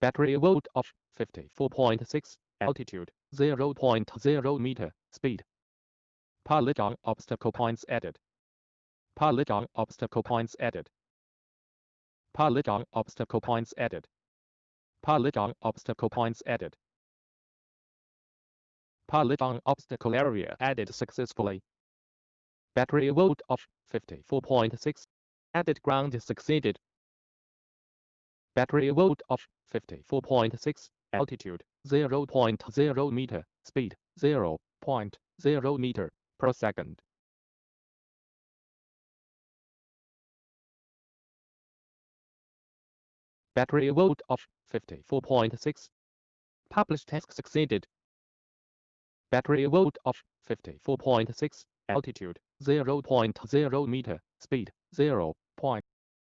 Battery volt of 54.6, altitude 0.0 meter, speed. Polygon obstacle points added. Polygon obstacle points added. Polygon obstacle points added. Polygon obstacle points added. Polygon obstacle area added successfully. Battery volt of 54.6. Added ground succeeded. Battery volt of 54.6, altitude 0.0 meter, speed 0.0 meter per second. Battery volt of 54.6. Published task succeeded. Battery volt of 54.6, altitude 0.0 meter, speed 0.0